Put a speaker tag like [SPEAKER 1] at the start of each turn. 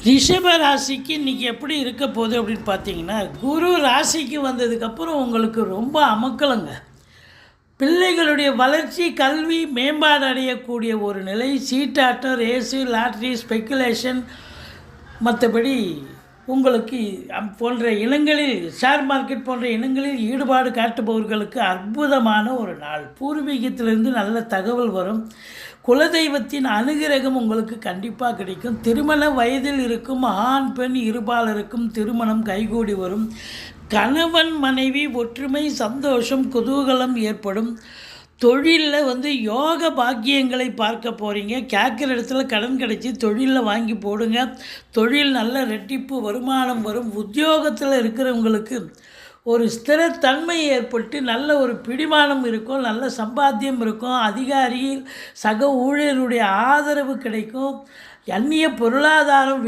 [SPEAKER 1] ரிஷப ராசிக்கு இன்றைக்கி எப்படி இருக்க போகுது அப்படின்னு பார்த்தீங்கன்னா, குரு ராசிக்கு வந்ததுக்கப்புறம் உங்களுக்கு ரொம்ப அமக்கலங்க. பிள்ளைகளுடைய வளர்ச்சி, கல்வி மேம்பாடு அடையக்கூடிய ஒரு நிலை. சீட்டாட்டம், ரேஸு, லாட்ரி, ஸ்பெக்குலேஷன், மற்றபடி உங்களுக்கு போன்ற இனங்களில், ஷேர் மார்க்கெட் போன்ற இனங்களில் ஈடுபாடு காட்டுபவர்களுக்கு அற்புதமான ஒரு நாள். பூர்வீகத்திலிருந்து நல்ல தகவல் வரும். குலதெய்வத்தின் அனுகிரகம் உங்களுக்கு கண்டிப்பாக கிடைக்கும். திருமண வயதில் இருக்கும் ஆண் பெண் இருபாலருக்கும் திருமணம் கைகூடி வரும். கணவன் மனைவி ஒற்றுமை, சந்தோஷம், குதூகலம் ஏற்படும். தொழிலில் யோக பாக்கியங்களை பார்க்க போகிறீங்க. கேட்குற இடத்துல கடன் கிடச்சி தொழிலில் வாங்கி போடுங்க. தொழில் நல்ல ரெட்டிப்பு வருமானம் வரும். உத்தியோகத்தில் இருக்கிறவங்களுக்கு ஒரு ஸ்திரத்தன்மை ஏற்பட்டு நல்ல ஒரு பிடிமானம் இருக்கும். நல்ல சம்பாத்தியம் இருக்கும். அதிகாரியில் சக ஊழியருடைய ஆதரவு கிடைக்கும். அந்நிய பொருளாதாரம்